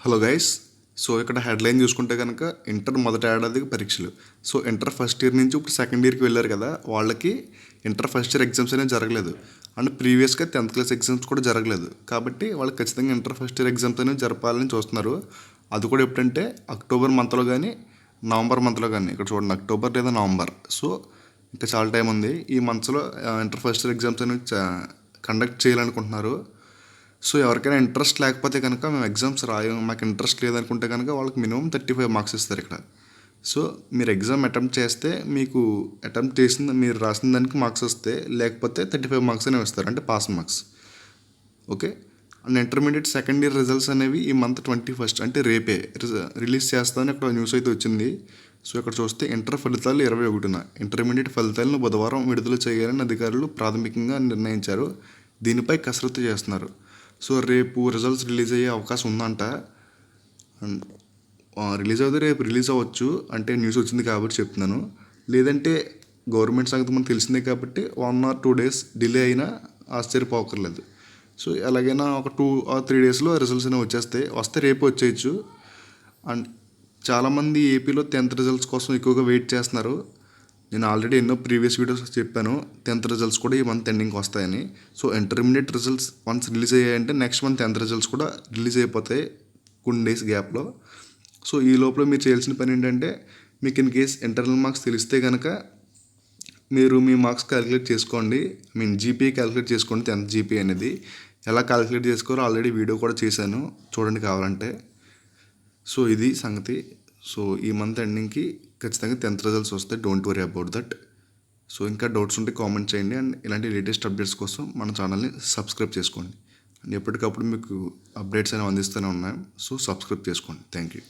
Hello guys. So ఇక్కడ headline చూసుకుంటే కనుక ఇంటర్ మొదటి ఏడాది పరీక్షలు. సో ఇంటర్ ఫస్ట్ ఇయర్ నుంచి ఇప్పుడు సెకండ్ ఇయర్కి వెళ్ళారు కదా, వాళ్ళకి ఇంటర్ ఫస్ట్ ఇయర్ ఎగ్జామ్స్ అనేవి జరగలేదు. అండ్ ప్రీవియస్గా 10th క్లాస్ ఎగ్జామ్స్ కూడా జరగలేదు. కాబట్టి వాళ్ళకి ఖచ్చితంగా ఇంటర్ ఫస్ట్ ఇయర్ ఎగ్జామ్స్ అనేవి జరపాలని చూస్తున్నారు. అది కూడా ఎప్పుడంటే అక్టోబర్ మంత్లో కానీ నవంబర్ మంత్లో కానీ. ఇక్కడ చూడండి, అక్టోబర్ లేదా నవంబర్. సో ఇంకా చాలా టైం ఉంది. ఈ మంత్స్లో ఇంటర్ ఫస్ట్ ఇయర్ ఎగ్జామ్స్ అనేవి కండక్ట్ చేయాలనుకుంటున్నారు. సో ఎవరికైనా ఇంట్రెస్ట్ లేకపోతే కనుక మేము ఎగ్జామ్స్ రాయం, మాకు ఇంట్రెస్ట్ లేదనుకుంటే కనుక వాళ్ళకి మినిమం 35 మార్క్స్ ఇస్తారు ఇక్కడ. సో మీరు ఎగ్జామ్ అటెంప్ట్ చేస్తే మీకు అటెంప్ట్ చేసిన మీరు రాసిన దానికి మార్క్స్ వస్తే, లేకపోతే 35 మార్క్స్ అనేవి ఇస్తారు, అంటే pass marks. Okay. And intermediate second year results అనేవి ఈ మంత్ 21 అంటే రేపే రిలీజ్ చేస్తామని ఇక్కడ న్యూస్ అయితే వచ్చింది. సో ఇక్కడ చూస్తే ఇంటర్ ఫలితాలు 21న, ఇంటర్మీడియట్ ఫలితాలను బుధవారం విడుదల చేయాలని అధికారులు ప్రాథమికంగా నిర్ణయించారు. దీనిపై కసరత్తు చేస్తున్నారు. సో రేపు రిజల్ట్స్ రిలీజ్ అయ్యే అవకాశం ఉందంట. రిలీజ్ అవుతే రేపు రిలీజ్ అవ్వచ్చు, అంటే న్యూస్ వచ్చింది కాబట్టి చెప్తున్నాను. లేదంటే గవర్నమెంట్ సంగతి మనకు తెలిసిందే కాబట్టి 1 or 2 days డిలే అయినా ఆశ్చర్యపోకర్లేదు. సో ఎలాగైనా ఒక 2 or 3 daysలో రిజల్ట్స్ అనేవి వస్తే రేపు వచ్చేయచ్చు. అండ్ చాలామంది ఏపీలో 10th రిజల్ట్స్ కోసం ఎక్కువగా వెయిట్ చేస్తున్నారు. నేను ఆల్రెడీ ఎన్నో ప్రీవియస్ వీడియోస్ చెప్పాను 10th రిజల్ట్స్ కూడా ఈ మంత్ ఎండింగ్కి వస్తాయని. So intermediate results once release అయ్యాయంటే నెక్స్ట్ మంత్ 10th రిజల్ట్స్ కూడా రిలీజ్ అయిపోతాయి కొన్ని డేస్ గ్యాప్లో. సో ఈ లోపల మీరు చేయాల్సిన పని ఏంటంటే, మీకు ఇన్ కేస్ ఇంటర్నల్ మార్క్స్ తెలిస్తే కనుక మీరు మీ మార్క్స్ క్యాలిక్యులేట్ చేసుకోండి. జీపీఏ క్యాలిక్యులేట్ చేసుకోండి. 10th జీపీఏ అనేది ఎలా క్యాలిక్యులేట్ చేసుకోరో ఆల్రెడీ వీడియో కూడా చేశాను, చూడండి కావాలంటే. సో ఇది సంగతి. సో ఈ మంత్ ఎండింగ్కి ఖచ్చితంగా 10th రిజల్ట్స్ వస్తాయి, don't worry about that. So ఇంకా డౌట్స్ ఉంటే కామెంట్ చేయండి. అండ్ ఇలాంటి లేటెస్ట్ అప్డేట్స్ కోసం మన ఛానల్ని సబ్స్క్రైబ్ చేసుకోండి. అండ్ ఎప్పటికప్పుడు మీకు అప్డేట్స్ అనేవి అందిస్తూనే ఉన్నాయి. సో సబ్స్క్రైబ్ చేసుకోండి. Thank you.